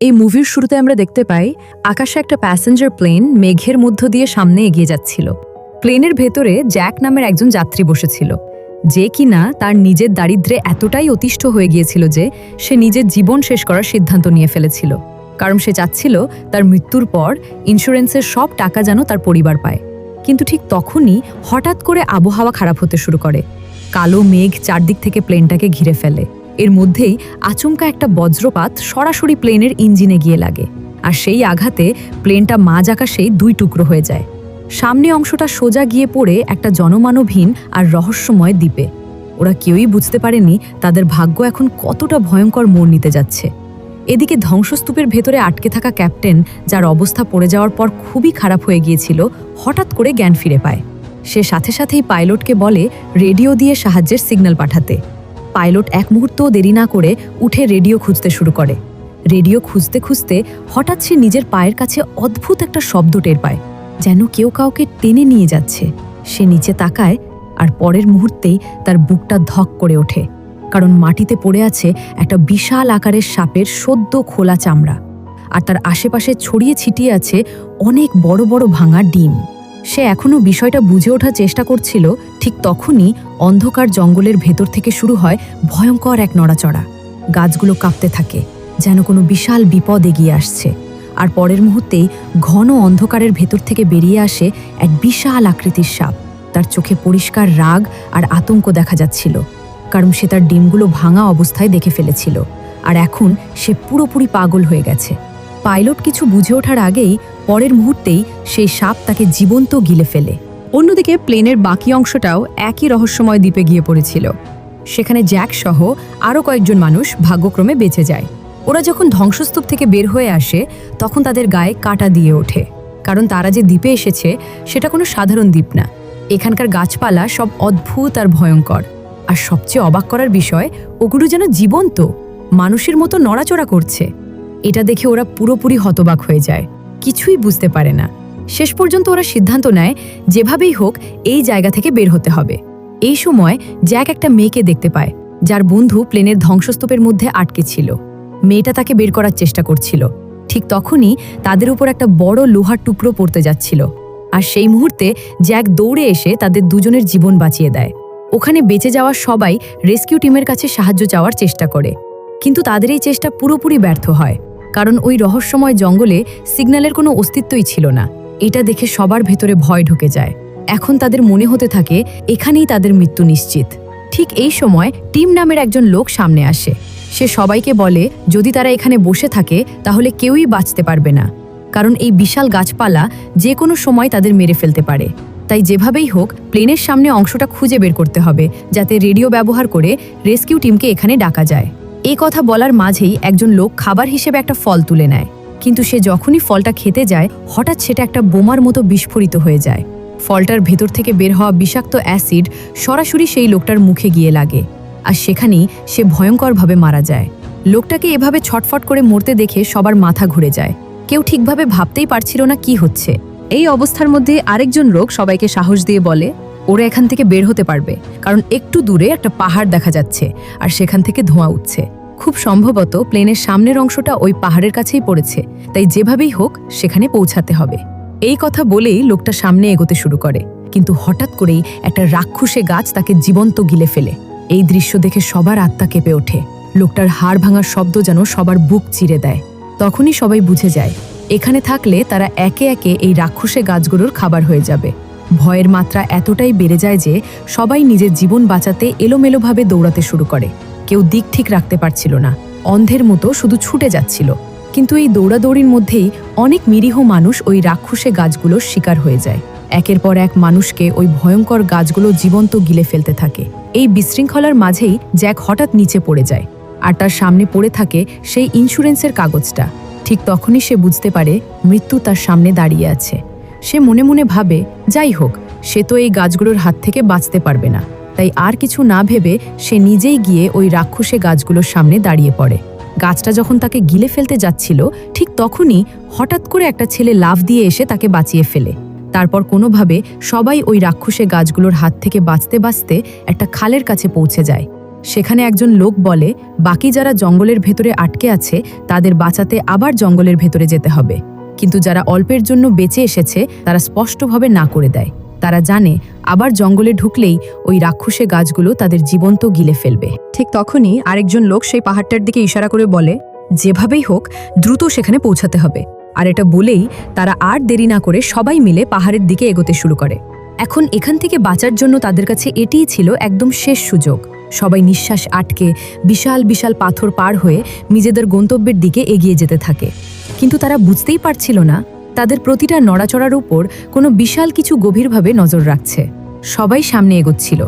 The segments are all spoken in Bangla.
এই মুভির শুরুতে আমরা দেখতে পাই আকাশে একটা প্যাসেঞ্জার প্লেন মেঘের মধ্য দিয়ে সামনে এগিয়ে যাচ্ছিল। প্লেনের ভেতরে জ্যাক নামের একজন যাত্রী বসেছিল, যে কিনা তার নিজের দারিদ্র্যে এতটাই অতিষ্ঠ হয়ে গিয়েছিল যে সে নিজের জীবন শেষ করার সিদ্ধান্ত নিয়ে ফেলেছিল। কারণ সে চাচ্ছিল তার মৃত্যুর পর ইন্স্যুরেন্সের সব টাকা যেন তার পরিবার পায়। কিন্তু ঠিক তখনই হঠাৎ করে আবহাওয়া খারাপ হতে শুরু করে। কালো মেঘ চারদিক থেকে প্লেনটাকে ঘিরে ফেলে। এর মধ্যেই আচমকা একটা বজ্রপাত সরাসরি প্লেনের ইঞ্জিনে গিয়ে লাগে, আর সেই আঘাতে প্লেনটা মাঝ আকাশেই দুই টুকরো হয়ে যায়। সামনে অংশটা সোজা গিয়ে পড়ে একটা জনমানবহীন আর রহস্যময় দ্বীপে। ওরা কেউই বুঝতে পারেনি তাদের ভাগ্য এখন কতটা ভয়ঙ্কর মোড় নিতে যাচ্ছে। এদিকে ধ্বংসস্তূপের ভেতরে আটকে থাকা ক্যাপ্টেন, যার অবস্থা পড়ে যাওয়ার পর খুবই খারাপ হয়ে গিয়েছিল, হঠাৎ করে জ্ঞান ফিরে পায়। সে সাথে সাথেই পাইলটকে বলে রেডিও দিয়ে সাহায্যের সিগন্যাল পাঠাতে। পাইলট এক মুহূর্তও দেরি না করে উঠে রেডিও খুঁজতে শুরু করে। রেডিও খুঁজতে খুঁজতে হঠাৎ সে নিজের পায়ের কাছে অদ্ভুত একটা শব্দ টের পায়, যেন কেউ কাউকে টেনে নিয়ে যাচ্ছে। সে নিচে তাকায়, আর পরের মুহূর্তেই তার বুকটা ধক করে ওঠে, কারণ মাটিতে পড়ে আছে একটা বিশাল আকারের সাপের সদ্য খোলা চামড়া, আর তার আশেপাশে ছড়িয়ে ছিটিয়ে আছে অনেক বড় বড় ভাঙা ডিম। সে এখনও বিষয়টা বুঝে ওঠার চেষ্টা করছিল, ঠিক তখনই অন্ধকার জঙ্গলের ভেতর থেকে শুরু হয় ভয়ঙ্কর এক নড়াচড়া। গাছগুলো কাঁপতে থাকে, যেন কোনো বিশাল বিপদ এগিয়ে আসছে। আর পরের মুহূর্তেই ঘন অন্ধকারের ভেতর থেকে বেরিয়ে আসে এক বিশাল আকৃতির সাপ। তার চোখে পরিষ্কার রাগ আর আতঙ্ক দেখা যাচ্ছিল, কারণ সে তার ডিমগুলো ভাঙা অবস্থায় দেখে ফেলেছিল, আর এখন সে পুরোপুরি পাগল হয়ে গেছে। পাইলট কিছু বুঝে ওঠার আগেই পরের মুহূর্তেই সেই সাপ তাকে জীবন্ত গিলে ফেলে। অন্যদিকে প্লেনের বাকি অংশটাও একই রহস্যময় দ্বীপে গিয়ে পড়েছিল। সেখানে জ্যাক সহ আরও কয়েকজন মানুষ ভাগ্যক্রমে বেঁচে যায়। ওরা যখন ধ্বংসস্তূপ থেকে বের হয়ে আসে, তখন তাদের গায়ে কাঁটা দিয়ে ওঠে, কারণ তারা যে দ্বীপে এসেছে সেটা কোনো সাধারণ দ্বীপ না। এখানকার গাছপালা সব অদ্ভুত আর ভয়ঙ্কর, আর সবচেয়ে অবাক করার বিষয়, ওগুলো যেন জীবন্ত, মানুষের মতো নড়াচড়া করছে। এটা দেখে ওরা পুরোপুরি হতবাক হয়ে যায়, কিছুই বুঝতে পারে না। শেষ পর্যন্ত ওরা সিদ্ধান্ত নেয় যেভাবেই হোক এই জায়গা থেকে বের হতে হবে। এই সময় জ্যাক একটা মেয়েকে দেখতে পায়, যার বন্ধু প্লেনের ধ্বংসস্তূপের মধ্যে আটকে ছিল। মেয়েটা তাকে বের করার চেষ্টা করছিল। ঠিক তখনই তাদের উপর একটা বড় লোহার টুকরো পড়তে যাচ্ছিল, আর সেই মুহূর্তে জ্যাক দৌড়ে এসে তাদের দুজনের জীবন বাঁচিয়ে দেয়। ওখানে বেঁচে যাওয়া সবাই রেস্কিউ টিমের কাছে সাহায্য চাওয়ার চেষ্টা করে, কিন্তু তাদের এই চেষ্টা পুরোপুরি ব্যর্থ হয়, কারণ ওই রহস্যময় জঙ্গলে সিগন্যালের কোনো অস্তিত্বই ছিল না। এটা দেখে সবার ভেতরে ভয় ঢুকে যায়। এখন তাদের মনে হতে থাকে এখানেই তাদের মৃত্যু নিশ্চিত। ঠিক এই সময় টিম নামের একজন লোক সামনে আসে। সে সবাইকে বলে যদি তারা এখানে বসে থাকে তাহলে কেউই বাঁচতে পারবে না, কারণ এই বিশাল গাছপালা যে কোনো সময় তাদের মেরে ফেলতে পারে। তাই যেভাবেই হোক প্লেনের সামনে অংশটা খুঁজে বের করতে হবে, যাতে রেডিও ব্যবহার করে রেস্কিউ টিমকে এখানে ডাকা যায়। এই কথা বলার মাঝেই একজন লোক খাবার হিসেবে একটা ফল তুলে নেয়, কিন্তু সে যখনই ফলটা খেতে যায় হঠাৎ সেটা একটা বোমার মতো বিস্ফোরিত হয়ে যায়। ফলটার ভেতর থেকে বের হওয়া বিষাক্ত অ্যাসিড সরাসরি সেই লোকটার মুখে গিয়ে লাগে, আর সেখানেই সে ভয়ঙ্করভাবে মারা যায়। লোকটাকে এভাবে ছটফট করে মরতে দেখে সবার মাথা ঘুরে যায়। কেউ ঠিকভাবে ভাবতেই পারছিল না কি হচ্ছে। এই অবস্থার মধ্যে আরেকজন লোক সবাইকে সাহস দিয়ে বলে ওরা এখান থেকে বের হতে পারবে, কারণ একটু দূরে একটা পাহাড় দেখা যাচ্ছে, আর সেখান থেকে ধোঁয়া উঠছে। খুব সম্ভবত প্লেনের সামনের অংশটা ওই পাহাড়ের কাছেই পড়েছে, তাই যেভাবেই হোক সেখানে পৌঁছাতে হবে। এই কথা বলেই লোকটা সামনে এগোতে শুরু করে, কিন্তু হঠাৎ করেই একটা রাক্ষসে গাছ তাকে জীবন্ত গিলে ফেলে। এই দৃশ্য দেখে সবার আত্মা কেঁপে ওঠে। লোকটার হাড় ভাঙার শব্দ যেন সবার বুক চিরে দেয়। তখনই সবাই বুঝে যায় এখানে থাকলে তারা একে একে এই রাক্ষসে গাছগুলোর খাবার হয়ে যাবে। ভয়ের মাত্রা এতটাই বেড়ে যায় যে সবাই নিজের জীবন বাঁচাতে এলোমেলোভাবে দৌড়াতে শুরু করে। কেউ দিক ঠিক রাখতে পারছিল না, অন্ধের মতো শুধু ছুটে যাচ্ছিল। কিন্তু এই দৌড়াদৌড়ির মধ্যেই অনেক নিরীহ মানুষ ওই রাক্ষসে গাছগুলোর শিকার হয়ে যায়। একের পর এক মানুষকে ওই ভয়ঙ্কর গাছগুলো জীবন্ত গিলে ফেলতে থাকে। এই বিশৃঙ্খলার মাঝেই জ্যাক হঠাৎ নিচে পড়ে যায়, আর তার সামনে পড়ে থাকে সেই ইন্স্যুরেন্সের কাগজটা। ঠিক তখনই সে বুঝতে পারে মৃত্যু তার সামনে দাঁড়িয়ে আছে। সে মনে মনে ভাবে যাই হোক, সে তো এই গাছগুলোর হাত থেকে বাঁচতে পারবে না। তাই আর কিছু না ভেবে সে নিজেই গিয়ে ওই রাক্ষসে গাছগুলোর সামনে দাঁড়িয়ে পড়ে। গাছটা যখন তাকে গিলে ফেলতে যাচ্ছিল, ঠিক তখনই হঠাৎ করে একটা ছেলে লাফ দিয়ে এসে তাকে বাঁচিয়ে ফেলে। তারপর কোনোভাবে সবাই ওই রাক্ষসে গাছগুলোর হাত থেকে বাঁচতে বাঁচতে একটা খালের কাছে পৌঁছে যায়। সেখানে একজন লোক বলে বাকি যারা জঙ্গলের ভেতরে আটকে আছে তাদের বাঁচাতে আবার জঙ্গলের ভেতরে যেতে হবে, কিন্তু যারা অল্পের জন্য বেঁচে এসেছে তারা স্পষ্টভাবে না করে দেয়। তারা জানে আবার জঙ্গলে ঢুকলেই ওই রাক্ষসে গাছগুলো তাদের জীবন্ত গিলে ফেলবে। ঠিক তখনই আরেকজন লোক সেই পাহাড়টার দিকে ইশারা করে বলে যেভাবেই হোক দ্রুত সেখানে পৌঁছাতে হবে। আর এটা বলেই তারা আর দেরি না করে সবাই মিলে পাহাড়ের দিকে এগোতে শুরু করে। এখন এখান থেকে বাঁচার জন্য তাদের কাছে এটিই ছিল একদম শেষ সুযোগ। সবাই নিঃশ্বাস আটকে বিশাল বিশাল পাথর পার হয়ে নিজেদের গন্তব্যের দিকে এগিয়ে যেতে থাকে, কিন্তু তারা বুঝতেই পারছিল না তাদের প্রতিটা নড়াচড়ার উপর কোনো বিশাল কিছু গভীরভাবে নজর রাখছে। সবাই সামনে এগোচ্ছিল।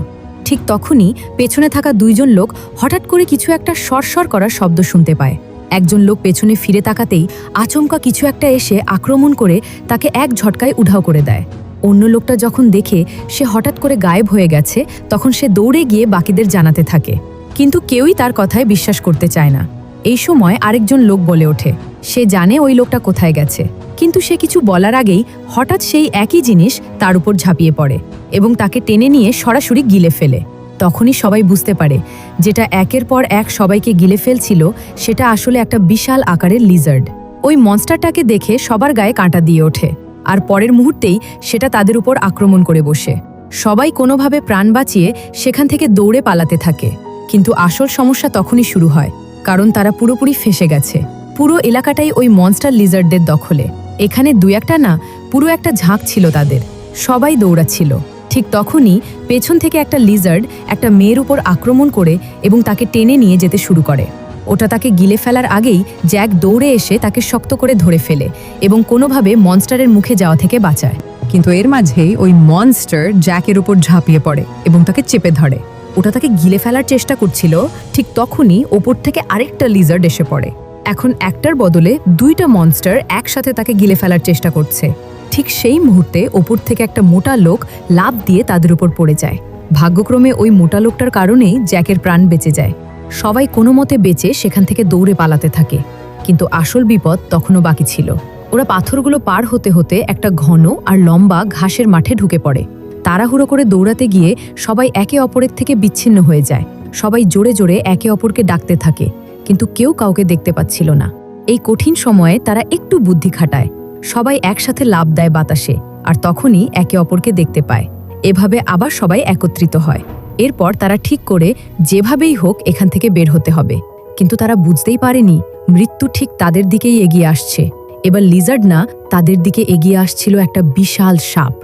ঠিক তখনই পেছনে থাকা দুইজন লোক হঠাৎ করে কিছু একটা সরসর করার শব্দ শুনতে পায়। একজন লোক পেছনে ফিরে তাকাতেই আচমকা কিছু একটা এসে আক্রমণ করে তাকে এক ঝটকায় উধাও করে দেয়। অন্য লোকটা যখন দেখে সে হঠাৎ করে গায়েব হয়ে গেছে, তখন সে দৌড়ে গিয়ে বাকিদের জানাতে থাকে, কিন্তু কেউই তার কথায় বিশ্বাস করতে চায় না। এই সময় আরেকজন লোক বলে ওঠে সে জানে ওই লোকটা কোথায় গেছে, কিন্তু সে কিছু বলার আগেই হঠাৎ সেই একই জিনিস তার উপর ঝাঁপিয়ে পড়ে এবং তাকে টেনে নিয়ে সরাসরি গিলে ফেলে। তখনই সবাই বুঝতে পারে যেটা একের পর এক সবাইকে গিলে ফেলছিল সেটা আসলে একটা বিশাল আকারের লিজার্ড। ওই মনস্টারটাকে দেখে সবার গায়ে কাঁটা দিয়ে ওঠে, আর পরের মুহূর্তেই সেটা তাদের উপর আক্রমণ করে বসে। সবাই কোনোভাবে প্রাণ বাঁচিয়ে সেখান থেকে দৌড়ে পালাতে থাকে, কিন্তু আসল সমস্যা তখনই শুরু হয়, কারণ তারা পুরোপুরি ফেঁসে গেছে। পুরো এলাকাটাই ওই মনস্টার লিজার্ডদের দখলে। এখানে দুই একটা না, পুরো একটা ঝাঁক ছিল তাদের। সবাই দৌড়াচ্ছিল। ঠিক তখনই পেছন থেকে একটা লিজার্ড একটা মেয়ের উপর আক্রমণ করে এবং তাকে টেনে নিয়ে যেতে শুরু করে। ওটা তাকে গিলে ফেলার আগেই জ্যাক দৌড়ে এসে তাকে শক্ত করে ধরে ফেলে এবং কোনোভাবে মনস্টারের মুখে যাওয়া থেকে বাঁচায়। কিন্তু এর মাঝেই ওই মনস্টার জ্যাকের উপর ঝাঁপিয়ে পড়ে এবং তাকে চেপে ধরে। ওটা তাকে গিলে ফেলার চেষ্টা করছিল। ঠিক তখনই ওপর থেকে আরেকটা লিজার্ড এসে পড়ে। এখন একটার বদলে দুইটা মনস্টার একসাথে তাকে গিলে ফেলার চেষ্টা করছে। ঠিক সেই মুহূর্তে ওপর থেকে একটা মোটা লোক লাফ দিয়ে তাদের উপর পড়ে যায়। ভাগ্যক্রমে ওই মোটা লোকটার কারণেই জ্যাকের প্রাণ বেঁচে যায়। সবাই কোনো মতে বেঁচে সেখান থেকে দৌড়ে পালাতে থাকে, কিন্তু আসল বিপদ তখনও বাকি ছিল। ওরা পাথরগুলো পার হতে হতে একটা ঘন আর লম্বা ঘাসের মাঠে ঢুকে পড়ে। তাড়াহুড়ো করে দৌড়াতে গিয়ে সবাই একে অপরের থেকে বিচ্ছিন্ন হয়ে যায়। সবাই জোরে জোরে একে অপরকে ডাকতে থাকে, কিন্তু কেউ কাউকে দেখতে পাচ্ছিল না। এই কঠিন সময়ে তারা একটু বুদ্ধি খাটায়। সবাই একসাথে লাফ দেয় বাতাসে, আর তখনই একে অপরকে দেখতে পায়। এভাবে আবার সবাই একত্রিত হয়। এরপর তারা ঠিক করে যেভাবেই হোক এখান থেকে বের হতে হবে, কিন্তু তারা বুঝতেই পারেনি মৃত্যু ঠিক তাদের দিকেই এগিয়ে আসছে। এবার লিজার্ড না, তাদের দিকে এগিয়ে আসছিল একটা বিশাল সাপ।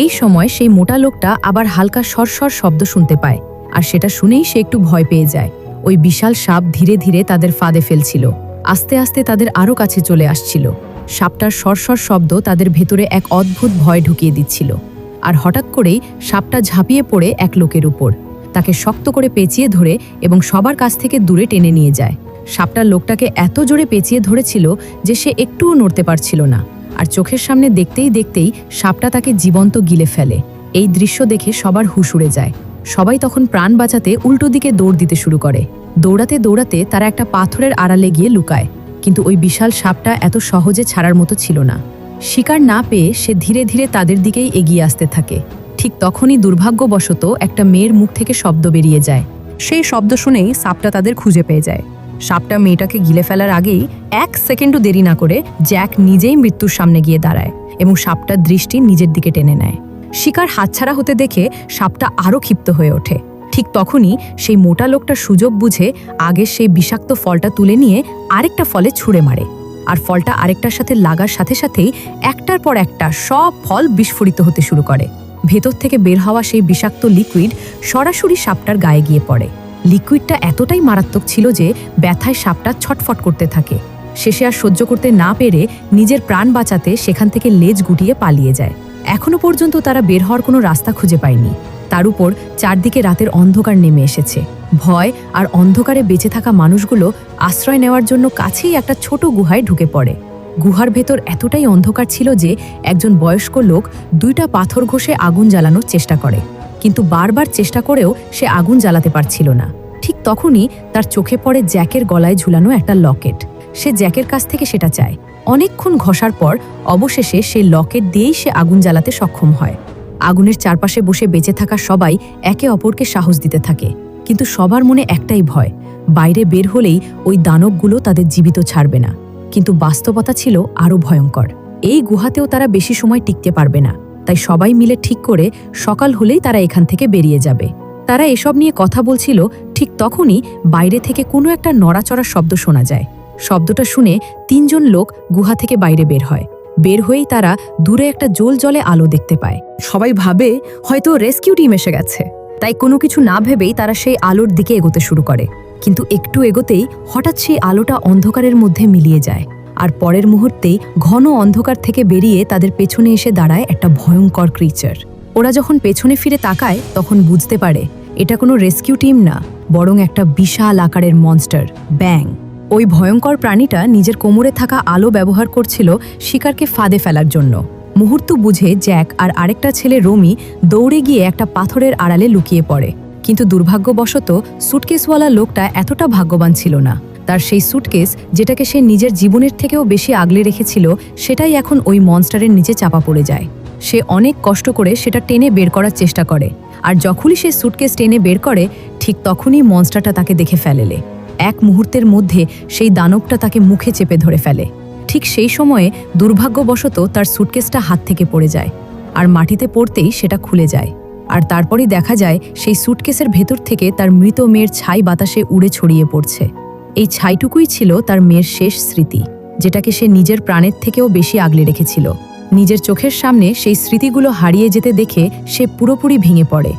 এই সময় সেই মোটা লোকটা আবার হালকা সরসর শব্দ শুনতে পায়, আর সেটা শুনেই সে একটু ভয় পেয়ে যায়। ওই বিশাল সাপ ধীরে ধীরে তাদের ফাঁদে ফেলছিল। আস্তে আস্তে তাদের আরও কাছে চলে আসছিল। সাপটার সরসর শব্দ তাদের ভেতরে এক অদ্ভুত ভয় ঢুকিয়ে দিচ্ছিল। আর হঠাৎ করেই সাপটা ঝাঁপিয়ে পড়ে এক লোকের উপর, তাকে শক্ত করে পেঁচিয়ে ধরে এবং সবার কাছ থেকে দূরে টেনে নিয়ে যায়। সাপটা লোকটাকে এত জোরে পেঁচিয়ে ধরেছিল যে সে একটুও নড়তে পারছিল না, আর চোখের সামনে দেখতেই দেখতেই সাপটা তাকে জীবন্ত গিলে ফেলে। এই দৃশ্য দেখে সবার হুঁশ উড়ে যায়। সবাই তখন প্রাণ বাঁচাতে উল্টো দিকে দৌড় দিতে শুরু করে। দৌড়াতে দৌড়াতে তারা একটা পাথরের আড়ালে গিয়ে লুকায়, কিন্তু ওই বিশাল সাপটা এত সহজে ছাড়ার মতো ছিল না। শিকার না পেয়ে সে ধীরে ধীরে তাদের দিকেই এগিয়ে আসতে থাকে। ঠিক তখনই দুর্ভাগ্যবশত একটা মেয়ের মুখ থেকে শব্দ বেরিয়ে যায়। সেই শব্দ শুনেই সাপটা তাদের খুঁজে পেয়ে যায়। সাপটা মেয়েটাকে গিলে ফেলার আগেই 1 সেকেন্ডও দেরি না করে জ্যাক নিজেই মৃত্যুর সামনে গিয়ে দাঁড়ায় এবং সাপটার দৃষ্টি নিজের দিকে টেনে নেয়। শিকার হাতছাড়া হতে দেখে সাপটা আরও ক্ষিপ্ত হয়ে ওঠে। ঠিক তখনই সেই মোটা লোকটা সুযোগ বুঝে আগের সেই বিষাক্ত ফলটা তুলে নিয়ে আরেকটা ফলে ছুঁড়ে মারে, আর ফলটা আরেকটার সাথে লাগার সাথে সাথেই একটার পর একটা সব ফল বিস্ফোরিত হতে শুরু করে। ভেতর থেকে বের হওয়া সেই বিষাক্ত লিকুইড সরাসরি সাপটার গায়ে গিয়ে পড়ে। লিকুইডটা এতটাই মারাত্মক ছিল যে ব্যথায় সাপটা ছটফট করতে থাকে। শেষে আর সহ্য করতে না পেরে নিজের প্রাণ বাঁচাতে সেখান থেকে লেজ গুটিয়ে পালিয়ে যায়। এখনো পর্যন্ত তারা বের হওয়ার কোনো রাস্তা খুঁজে পায়নি। তার উপর চারদিকে রাতের অন্ধকার নেমে এসেছে। ভয় আর অন্ধকারে বেঁচে থাকা মানুষগুলো আশ্রয় নেওয়ার জন্য কাছেই একটা ছোট গুহায় ঢুকে পড়ে। গুহার ভেতর এতটাই অন্ধকার ছিল যে একজন বয়স্ক লোক 2টা পাথর ঘষে আগুন জ্বালানোর চেষ্টা করে, কিন্তু বারবার চেষ্টা করেও সে আগুন জ্বালাতে পারছিল না। ঠিক তখনই তার চোখে পড়ে জ্যাকের গলায় ঝুলানো একটা লকেট। সে জ্যাকের কাছ থেকে সেটা চায়। অনেকক্ষণ ঘষার পর অবশেষে সেই লকেট দিয়েই সে আগুন জ্বালাতে সক্ষম হয়। আগুনের চারপাশে বসে বেঁচে থাকা সবাই একে অপরকে সাহস দিতে থাকে। কিন্তু সবার মনে একটাই ভয়, বাইরে বের হলেই ওই দানবগুলো তাদের জীবিত ছাড়বে না। কিন্তু বাস্তবতা ছিল আরও ভয়ঙ্কর। এই গুহাতেও তারা বেশি সময় টিকতে পারবে না, তাই সবাই মিলে ঠিক করে সকাল হলেই তারা এখান থেকে বেরিয়ে যাবে। তারা এসব নিয়ে কথা বলছিল, ঠিক তখনই বাইরে থেকে কোনো একটা নড়াচড়ার শব্দ শোনা যায়। শব্দটা শুনে ৩ জন লোক গুহা থেকে বাইরে বের হয়। বের হয়েই তারা দূরে একটা জলে আলো দেখতে পায়। সবাই ভাবে হয়তো রেস্কিউ টিম এসে গেছে, তাই কোনো কিছু না ভেবেই তারা সেই আলোর দিকে এগোতে শুরু করে। কিন্তু একটু এগোতেই হঠাৎ সেই আলোটা অন্ধকারের মধ্যে মিলিয়ে যায়, আর পরের মুহূর্তেই ঘন অন্ধকার থেকে বেরিয়ে তাদের পেছনে এসে দাঁড়ায় একটা ভয়ঙ্কর ক্রিচার। ওরা যখন পেছনে ফিরে তাকায় তখন বুঝতে পারে এটা কোনো রেস্কিউ টিম না, বরং একটা বিশাল আকারের মনস্টার, ব্যাং। ওই ভয়ঙ্কর প্রাণীটা নিজের কোমরে থাকা আলো ব্যবহার করছিল শিকারকে ফাঁদে ফেলার জন্য। মুহূর্ত বুঝে জ্যাক আর আরেকটা ছেলে রমি দৌড়ে গিয়ে একটা পাথরের আড়ালে লুকিয়ে পড়ে। কিন্তু দুর্ভাগ্যবশত সুটকেসওয়ালা লোকটা এতটা ভাগ্যবান ছিল না। তার সেই সুটকেস, যেটাকে সে নিজের জীবনের থেকেও বেশি আগলে রেখেছিল, সেটাই এখন ওই মনস্টারের নিচে চাপা পড়ে যায়। সে অনেক কষ্ট করে সেটা টেনে বের করার চেষ্টা করে, আর যখনই সে সুটকেস টেনে বের করে ঠিক তখনই মনস্টারটা তাকে দেখে ফেলে। এক মুহূর্তের মধ্যে সেই দানবটা তাকে মুখে চেপে ধরে ফেলে। ঠিক সেই সময়ে দুর্ভাগ্যবশত তার সুটকেসটা হাত থেকে পড়ে যায়, আর মাটিতে পড়তেই সেটা খুলে যায়। আর তারপরই দেখা যায় সেই সুটকেসের ভেতর থেকে তার মৃত মেয়ের ছাই বাতাসে উড়ে ছড়িয়ে পড়ছে। এই ছাইটুকুই ছিল তার মেয়ের শেষ স্মৃতি, যেটাকে সে নিজের প্রাণের থেকেও বেশি আগলে রেখেছিল। নিজের চোখের সামনে সেই স্মৃতিগুলো হারিয়ে যেতে দেখে সে পুরোপুরি ভেঙে পড়ে।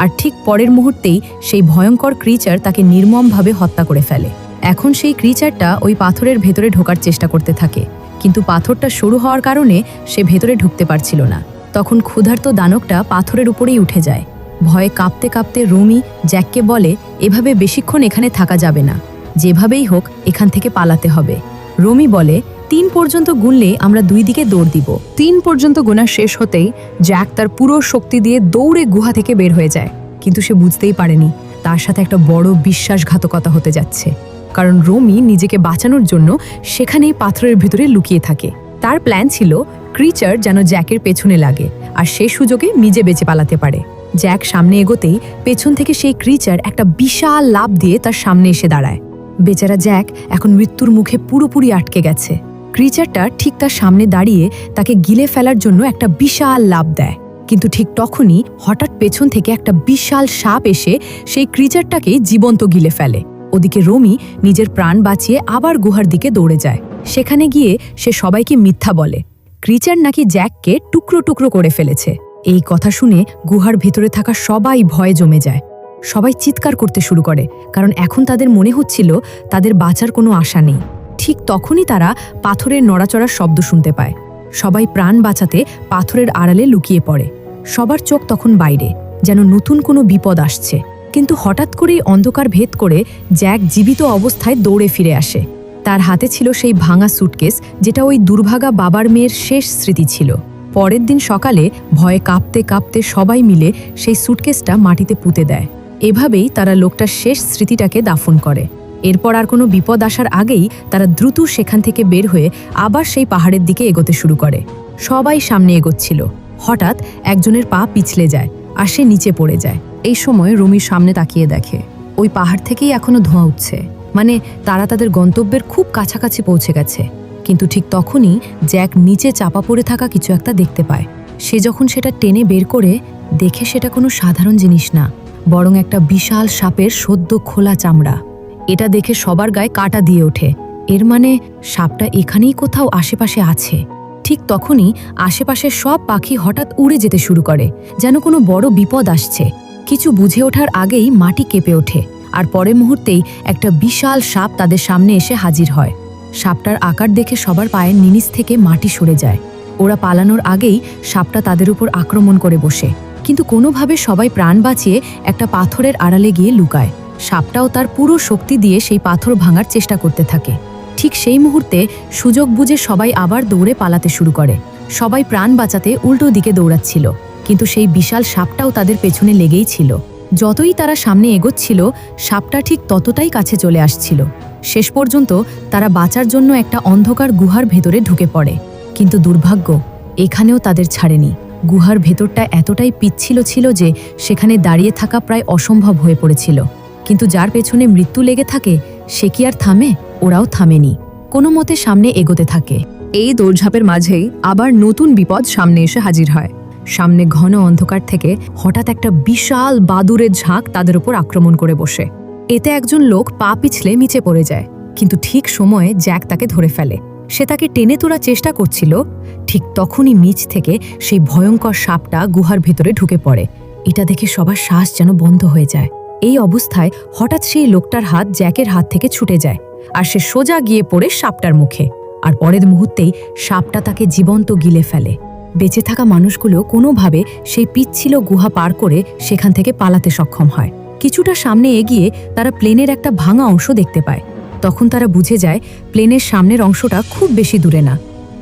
আর ঠিক পরের মুহূর্তেই সেই ভয়ঙ্কর ক্রিচার তাকে নির্মমভাবে হত্যা করে ফেলে। এখন সেই ক্রিচারটা ওই পাথরের ভেতরে ঢোকার চেষ্টা করতে থাকে, কিন্তু পাথরটা সরু হওয়ার কারণে সে ভেতরে ঢুকতে পারছিল না। তখন ক্ষুধার্ত দানবটা পাথরের উপরেই উঠে যায়। ভয়ে কাঁপতে কাঁপতে রমি জ্যাককে বলে, এভাবে বেশিক্ষণ এখানে থাকা যাবে না, যেভাবেই হোক এখান থেকে পালাতে হবে। রমি বলে, ৩ পর্যন্ত গুনলে আমরা ২ দিকে দৌড় দিব। ৩ পর্যন্ত গোনা শেষ হতেই জ্যাক তার পুরো শক্তি দিয়ে দৌড়ে গুহা থেকে বের হয়ে যায়। কিন্তু সে বুঝতেই পারেনি তার সাথে একটা বড় বিশ্বাসঘাতকতা হতে যাচ্ছে, কারণ রমি নিজেকে বাঁচানোর জন্য সেখানেই পাথরের ভিতরে লুকিয়ে থাকে। তার প্ল্যান ছিল ক্রিচার যেন জ্যাকের পেছনে লাগে আর সে সুযোগে নিজে বেঁচে পালাতে পারে। জ্যাক সামনে এগোতেই পেছন থেকে সেই ক্রিচার একটা বিশাল লাফ দিয়ে তার সামনে এসে দাঁড়ায়। বেচারা জ্যাক এখন মৃত্যুর মুখে পুরোপুরি আটকে গেছে। ক্রিচারটা ঠিক তার সামনে দাঁড়িয়ে তাকে গিলে ফেলার জন্য একটা বিশাল লাফ দেয়, কিন্তু ঠিক তখনই হঠাৎ পেছন থেকে একটা বিশাল সাপ এসে সেই ক্রিচারটাকে জীবন্ত গিলে ফেলে। ওদিকে রমি নিজের প্রাণ বাঁচিয়ে আবার গুহার দিকে দৌড়ে যায়। সেখানে গিয়ে সে সবাইকে মিথ্যা বলে ক্রিচার নাকি জ্যাককে টুকরো টুকরো করে ফেলেছে। এই কথা শুনে গুহার ভেতরে থাকা সবাই ভয়ে জমে যায়। সবাই চিৎকার করতে শুরু করে, কারণ এখন তাদের মনে হচ্ছিল তাদের বাঁচার কোনো আশা নেই। ঠিক তখনই তারা পাথরের নড়াচড়ার শব্দ শুনতে পায়। সবাই প্রাণ বাঁচাতে পাথরের আড়ালে লুকিয়ে পড়ে। সবার চোখ তখন বাইরে, যেন নতুন কোনো বিপদ আসছে। কিন্তু হঠাৎ করেই অন্ধকার ভেদ করে জ্যাক জীবিত অবস্থায় দৌড়ে ফিরে আসে। তার হাতে ছিল সেই ভাঙা সুটকেস, যেটা ওই দুর্ভাগা বাবার মেয়ের শেষ স্মৃতি ছিল। পরের দিন সকালে ভয়ে কাঁপতে কাঁপতে সবাই মিলে সেই সুটকেসটা মাটিতে পুঁতে দেয়। এভাবেই তারা লোকটার শেষ স্মৃতিটাকে দাফন করে। এরপর আর কোনো বিপদ আসার আগেই তারা দ্রুত সেখান থেকে বের হয়ে আবার সেই পাহাড়ের দিকে এগোতে শুরু করে। সবাই সামনে এগোচ্ছিল। হঠাৎ একজনের পা পিছলে যায় আর সে নিচে পড়ে যায়। এই সময় রুমির সামনে তাকিয়ে দেখে ওই পাহাড় থেকেই এখনো ধোঁয়া উঠছে, মানে তারা তাদের গন্তব্যের খুব কাছাকাছি পৌঁছে গেছে। কিন্তু ঠিক তখনই জ্যাক নিচে চাপা পড়ে থাকা কিছু একটা দেখতে পায়। সে যখন সেটা টেনে বের করে দেখে সেটা কোনো সাধারণ জিনিস না, বরং একটা বিশাল সাপের সদ্য খোলা চামড়া। এটা দেখে সবার গায়ে কাঁটা দিয়ে ওঠে। এর মানে সাপটা এখানেই কোথাও আশেপাশে আছে। ঠিক তখনই আশেপাশের সব পাখি হঠাৎ উড়ে যেতে শুরু করে, যেন কোনো বড় বিপদ আসছে। কিছু বুঝে ওঠার আগেই মাটি কেঁপে ওঠে, আর পরের মুহূর্তেই একটা বিশাল সাপ তাদের সামনে এসে হাজির হয়। সাপটার আকার দেখে সবার পায়ের নিচ থেকে মাটি সরে যায়। ওরা পালানোর আগেই সাপটা তাদের উপর আক্রমণ করে বসে, কিন্তু কোনোভাবে সবাই প্রাণ বাঁচিয়ে একটা পাথরের আড়ালে গিয়ে লুকায়। সাপটাও তার পুরো শক্তি দিয়ে সেই পাথর ভাঙার চেষ্টা করতে থাকে। ঠিক সেই মুহূর্তে সুযোগ বুঝে সবাই আবার দৌড়ে পালাতে শুরু করে। সবাই প্রাণ বাঁচাতে উল্টো দিকে দৌড়াচ্ছিল, কিন্তু সেই বিশাল সাপটাও তাদের পেছনে লেগেই ছিল। যতই তারা সামনে এগোচ্ছিল, সাপটা ঠিক ততটাই কাছে চলে আসছিল। শেষ পর্যন্ত তারা বাঁচার জন্য একটা অন্ধকার গুহার ভেতরে ঢুকে পড়ে। কিন্তু দুর্ভাগ্য, এখানেও তাদের ছাড়েনি। গুহার ভেতরটা এতটাই পিচ্ছিল ছিল যে সেখানে দাঁড়িয়ে থাকা প্রায় অসম্ভব হয়ে পড়েছিল। কিন্তু যার পেছনে মৃত্যু লেগে থাকে সে কি আর থামে? ওরাও থামেনি, কোনো মতে সামনে এগোতে থাকে। এই দৌড়ঝাঁপের মাঝেই আবার নতুন বিপদ সামনে এসে হাজির হয়। সামনে ঘন অন্ধকার থেকে হঠাৎ একটা বিশাল বাদুড়ের ঝাঁক তাদের উপর আক্রমণ করে বসে। এতে একজন লোক পা পিছলে নিচে পড়ে যায়, কিন্তু ঠিক সময়ে জ্যাক তাকে ধরে ফেলে। সে তাকে টেনে তোলার চেষ্টা করছিল, ঠিক তখনই নিচ থেকে সেই ভয়ঙ্কর সাপটা গুহার ভেতরে ঢুকে পড়ে। এটা দেখে সবার শ্বাস যেন বন্ধ হয়ে যায়। এই অবস্থায় হঠাৎ সেই লোকটার হাত জ্যাকের হাত থেকে ছুটে যায়, আর সে সোজা গিয়ে পড়ে সাপটার মুখে। আর পরের মুহূর্তেই সাপটা তাকে জীবন্ত গিলে ফেলে। বেঁচে থাকা মানুষগুলো কোনোভাবে সেই পিচ্ছিল গুহা পার করে সেখান থেকে পালাতে সক্ষম হয়। কিছুটা সামনে এগিয়ে তারা প্লেনের একটা ভাঙা অংশ দেখতে পায়। তখন তারা বুঝে যায় প্লেনের সামনের অংশটা খুব বেশি দূরে না।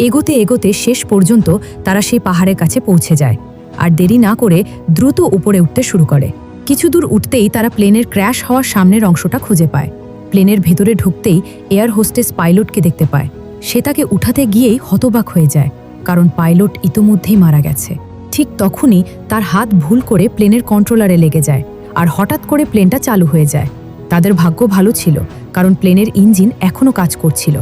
এগোতে এগোতে শেষ পর্যন্ত তারা সেই পাহাড়ের কাছে পৌঁছে যায়, আর দেরি না করে দ্রুত উপরে উঠতে শুরু করে। কিছু দূর উঠতেই তারা প্লেনের ক্র্যাশ হওয়ার সামনের অংশটা খুঁজে পায়। প্লেনের ভেতরে ঢুকতেই এয়ার হোস্টেস পাইলটকে দেখতে পায়। সে তাকে উঠাতে গিয়েই হতবাক হয়ে যায়, কারণ পাইলট ইতোমধ্যেই মারা গেছে। ঠিক তখনই তার হাত ভুল করে প্লেনের কন্ট্রোলারে লেগে যায়, আর হঠাৎ করে প্লেনটা চালু হয়ে যায়। তাদের ভাগ্য ভালো ছিল, কারণ প্লেনের ইঞ্জিন এখনও কাজ করছিল।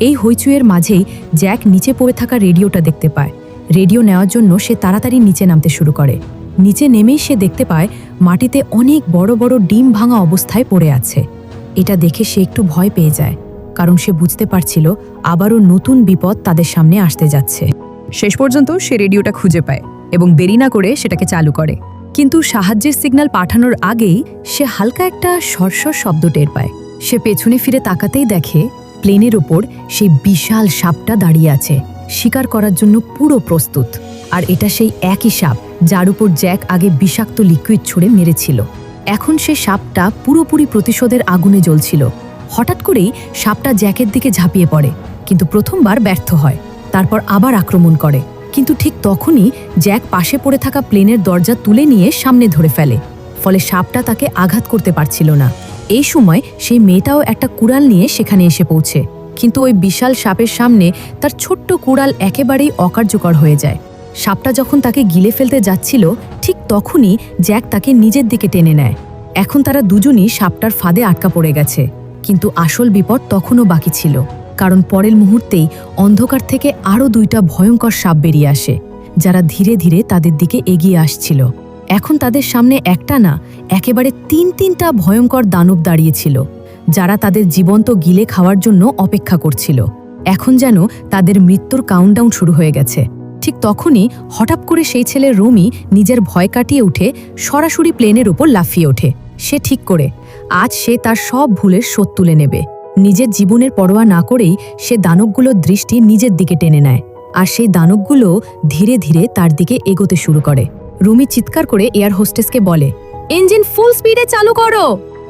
এই হইচইয়ের মাঝেই জ্যাক নিচে পড়ে থাকা রেডিওটা দেখতে পায়। রেডিও নেওয়ার জন্য সে তাড়াতাড়ি নিচে নামতে শুরু করে। নিচে নেমেই সে দেখতে পায় মাটিতে অনেক বড় বড় ডিম ভাঙা অবস্থায় পড়ে আছে। এটা দেখে সে একটু ভয় পেয়ে যায়, কারণ সে বুঝতে পারছিল আবারও নতুন বিপদ তাদের সামনে আসতে যাচ্ছে। শেষ পর্যন্ত সে রেডিওটা খুঁজে পায় এবং দেরি না করে সেটাকে চালু করে। কিন্তু সাহায্যের সিগন্যাল পাঠানোর আগেই সে হালকা একটা সরসর শব্দ টের পায়। সে পেছনে ফিরে তাকাতেই দেখে প্লেনের ওপর সেই বিশাল সাপটা দাঁড়িয়ে আছে, শিকার করার জন্য পুরো প্রস্তুত। আর এটা সেই একই সাপ যার উপর জ্যাক আগে বিষাক্ত লিকুইড ছুঁড়ে মেরেছিল। এখন সে সাপটা পুরোপুরি প্রতিশোধের আগুনে জ্বলছিল। হঠাৎ করেই সাপটা জ্যাকের দিকে ঝাঁপিয়ে পড়ে, কিন্তু প্রথমবার ব্যর্থ হয়। তারপর আবার আক্রমণ করে, কিন্তু ঠিক তখনই জ্যাক পাশে পড়ে থাকা প্লেনের দরজা তুলে নিয়ে সামনে ধরে ফেলে। ফলে সাপটা তাকে আঘাত করতে পারছিল না। এই সময় সেই মেয়েটাও একটা কুড়াল নিয়ে সেখানে এসে পৌঁছে, কিন্তু ওই বিশাল সাপের সামনে তার ছোট্ট কুড়াল একেবারেই অকার্যকর হয়ে যায়। সাপটা যখন তাকে গিলে ফেলতে যাচ্ছিল, ঠিক তখনই জ্যাক তাকে নিজের দিকে টেনে নেয়। এখন তারা দুজনই সাপটার ফাঁদে আটকা পড়ে গেছে, কিন্তু আসল বিপদ তখনও বাকি ছিল, কারণ পরের মুহূর্তেই অন্ধকার থেকে আরও দুইটা ভয়ঙ্কর সাপ বেরিয়ে আসে, যারা ধীরে ধীরে তাদের দিকে এগিয়ে আসছিল। এখন তাদের সামনে একটা না, একেবারে তিনটা ভয়ঙ্কর দানব দাঁড়িয়েছিল, যারা তাদের জীবন্ত গিলে খাওয়ার জন্য অপেক্ষা করছিল। এখন যেন তাদের মৃত্যুর কাউন্টডাউন শুরু হয়ে গেছে। ঠিক তখনই হঠাৎ করে সেই ছেলে রমি নিজের ভয় কাটিয়ে উঠে সরাসরি প্লেনের উপর লাফিয়ে ওঠে। সে ঠিক করে আজ সে তার সব ভুলের শোধ তুলে নেবে। নিজের জীবনের পরোয়া না করেই সে দানবগুলোর দৃষ্টি নিজের দিকে টেনে নেয়, আর সেই দানবগুলো ধীরে ধীরে তার দিকে এগোতে শুরু করে। রুমি চিৎকার করে এয়ার হোস্টেসকে বলে, ইঞ্জিন ফুল স্পিডে চালু করো।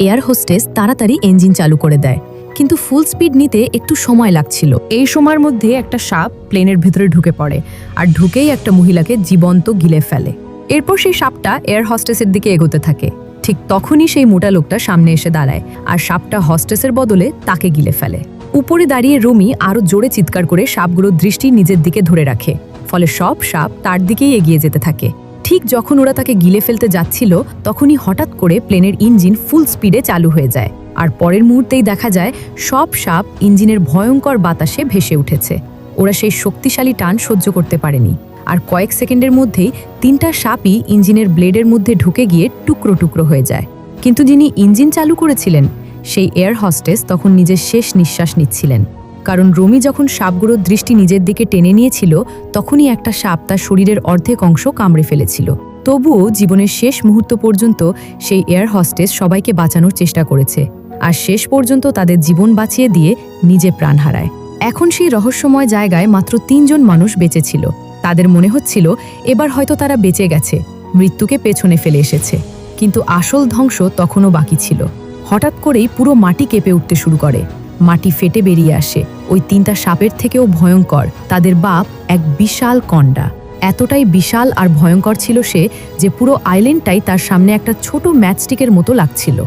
এয়ার হোস্টেস তাড়াতাড়ি ইঞ্জিন চালু করে দেয়, কিন্তু ফুল স্পিড নিতে একটু সময় লাগছিল। এই সময়ের মধ্যে একটা সাপ প্লেনের ভেতরে ঢুকে পড়ে, আর ঢুকেই একটা মহিলাকে জীবন্ত গিলে ফেলে। এরপর সেই সাপটা এয়ার হোস্টেসের দিকে এগোতে থাকে। ঠিক তখনই সেই মোটা লোকটা সামনে এসে দাঁড়ায়, আর সাপটা হোস্টেসের বদলে তাকে গিলে ফেলে। উপরে দাঁড়িয়ে রুমি আরও জোরে চিৎকার করে সাপগুলোর দৃষ্টি নিজের দিকে ধরে রাখে, ফলে সব সাপ তার দিকেই এগিয়ে যেতে থাকে। ঠিক যখন ওরা তাকে গিলে ফেলতে যাচ্ছিল, তখনই হঠাৎ করে প্লেনের ইঞ্জিন ফুল স্পিডে চালু হয়ে যায়, আর পরের মুহূর্তেই দেখা যায় সব সাপ ইঞ্জিনের ভয়ঙ্কর বাতাসে ভেসে উঠেছে। ওরা সেই শক্তিশালী টান সহ্য করতে পারেনি, আর কয়েক সেকেন্ডের মধ্যেই তিনটা সাপই ইঞ্জিনের ব্লেডের মধ্যে ঢুকে গিয়ে টুকরো টুকরো হয়ে যায়। কিন্তু যিনি ইঞ্জিন চালু করেছিলেন সেই এয়ার হোস্টেস তখন নিজের শেষ নিঃশ্বাস নিচ্ছিলেন, কারণ রমি যখন সাপগুলোর দৃষ্টি নিজের দিকে টেনে নিয়েছিল, তখনই একটা সাপ তার শরীরের অর্ধেক অংশ কামড়ে ফেলেছিল। তবুও জীবনের শেষ মুহূর্ত পর্যন্ত সেই এয়ার হোস্টেস সবাইকে বাঁচানোর চেষ্টা করেছে, আর শেষ পর্যন্ত তাদের জীবন বাঁচিয়ে দিয়ে নিজে প্রাণ হারায়। এখন সেই রহস্যময় জায়গায় মাত্র 3 জন মানুষ বেঁচে ছিল। তাদের মনে হচ্ছিল এবার হয়তো তারা বেঁচে গেছে, মৃত্যুকে পেছনে ফেলে এসেছে। কিন্তু আসল ধ্বংস তখনও বাকি ছিল। হঠাৎ করেই পুরো মাটি কেঁপে উঠতে শুরু করে। মাটি ফেটে বেরিয়ে আসে ওই 3টা সাপের থেকেও ভয়ঙ্কর তাদের বাপ, এক বিশাল কন্ডা। এতটাই বিশাল আর ভয়ঙ্কর ছিল সে যে পুরো আইল্যান্ডটাই তার সামনে একটা ছোট ম্যাচস্টিকের মতো লাগছিল।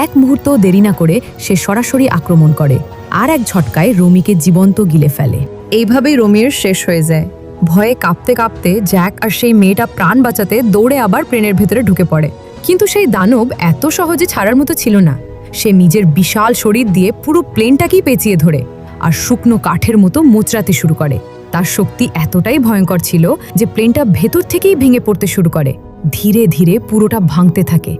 এক মুহূর্তও দেরি না করে সে সরাসরি আক্রমণ করে, আর এক ঝটকায় রমিকে জীবন্ত গিলে ফেলে। এইভাবেই রমির শেষ হয়ে যায়। ভয়ে কাঁপতে কাঁপতে জ্যাক আর সেই মেয়েটা প্রাণ বাঁচাতে দৌড়ে আবার প্লেনের ভেতরে ঢুকে পড়ে। কিন্তু সেই দানব এত সহজে ছাড়ার মতো ছিল না। সে নিজের বিশাল শরীর দিয়ে পুরো প্লেনটাকেই পেঁচিয়ে ধরে আর শুকনো কাঠের মতো মোচড়াতে শুরু করে। তার শক্তি এতটাই ভয়ঙ্কর ছিল যে প্লেনটা ভেতর থেকেই ভেঙে পড়তে শুরু করে। ধীরে ধীরে পুরোটা ভাঙতে থাকে।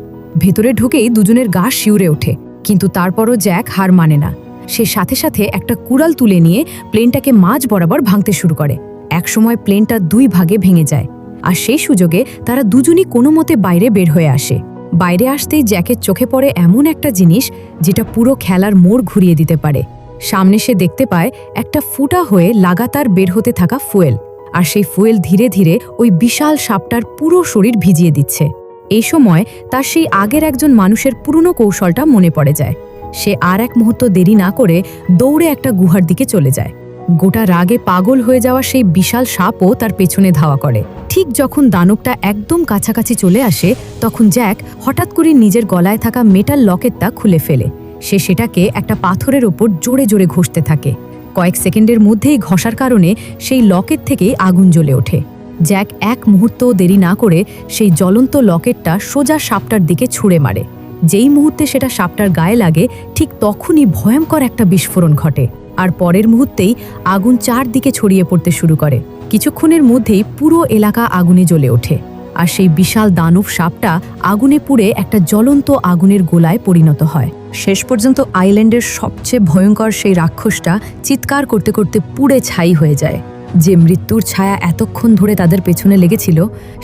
ভেতরে ঢুকেই দুজনের গা শিউরে ওঠে, কিন্তু তারপরও জ্যাক হার মানে না। সে সাথে সাথে একটা কুড়াল তুলে নিয়ে প্লেনটাকে মাঝ বরাবর ভাঙতে শুরু করে। একসময় প্লেনটা 2 ভাগে ভেঙে যায়, আর সেই সুযোগে তারা দুজনই কোনো মতে বাইরে বের হয়ে আসে। বাইরে আসতেই জ্যাকের চোখে পড়ে এমন একটা জিনিস যেটা পুরো খেলার মোড় ঘুরিয়ে দিতে পারে। সামনে সে দেখতে পায় একটা ফুটা হয়ে লাগাতার বের হতে থাকা ফুয়েল, আর সেই ফুয়েল ধীরে ধীরে ওই বিশাল সাপটার পুরো শরীর ভিজিয়ে দিচ্ছে। এই সময় তার সেই আগের একজন মানুষের পুরনো কৌশলটা মনে পড়ে যায়। সে আর এক মুহূর্ত দেরি না করে দৌড়ে একটা গুহার দিকে চলে যায়। গোটা রাগে পাগল হয়ে যাওয়া সেই বিশাল সাপও তার পেছনে ধাওয়া করে। ঠিক যখন দানবটা একদম কাছাকাছি চলে আসে, তখন জ্যাক হঠাৎ করে নিজের গলায় থাকা মেটাল লকেটটা খুলে ফেলে। সে সেটাকে একটা পাথরের ওপর জোরে জোরে ঘষতে থাকে। কয়েক সেকেন্ডের মধ্যেই ঘষার কারণে সেই লকেট থেকেই আগুন জ্বলে ওঠে। জ্যাক এক মুহূর্তও দেরি না করে সেই জ্বলন্ত লকেটটা সোজা সাপটার দিকে ছুঁড়ে মারে। যেই মুহূর্তে সেটা সাপটার গায়ে লাগে, ঠিক তখনই ভয়ঙ্কর একটা বিস্ফোরণ ঘটে, আর পরের মুহূর্তেই আগুন চারদিকে ছড়িয়ে পড়তে শুরু করে। কিছুক্ষণের মধ্যেই পুরো এলাকা আগুনে জ্বলে ওঠে, আর সেই বিশাল দানব সাপটা আগুনে পুড়ে একটা জ্বলন্ত আগুনের গোলায় পরিণত হয়। শেষ পর্যন্ত আইল্যান্ডের সবচেয়ে ভয়ঙ্কর সেই রাক্ষসটা চিৎকার করতে করতে পুড়ে ছাই হয়ে যায়। যে মৃত্যুর ছায়া এতক্ষণ ধরে তাদের পেছনে লেগেছিল,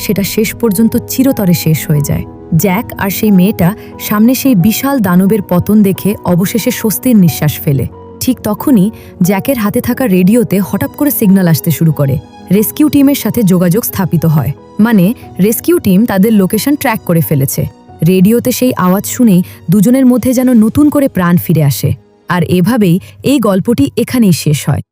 সেটা শেষ পর্যন্ত চিরতরে শেষ হয়ে যায়। জ্যাক আর সেই মেয়েটা সামনে সেই বিশাল দানবের পতন দেখে অবশেষে স্বস্তির নিঃশ্বাস ফেলে। ঠিক তখনই জ্যাকের হাতে থাকা রেডিওতে হঠাৎ করে সিগন্যাল আসতে শুরু করে। রেস্কিউ টিমের সাথে যোগাযোগ স্থাপিত হয়, মানে রেস্কিউ টিম তাদের লোকেশন ট্র্যাক করে ফেলেছে। রেডিওতে সেই আওয়াজ শুনেই দুজনের মধ্যে যেন নতুন করে প্রাণ ফিরে আসে। আর এভাবেই এই গল্পটি এখানেই শেষ হয়।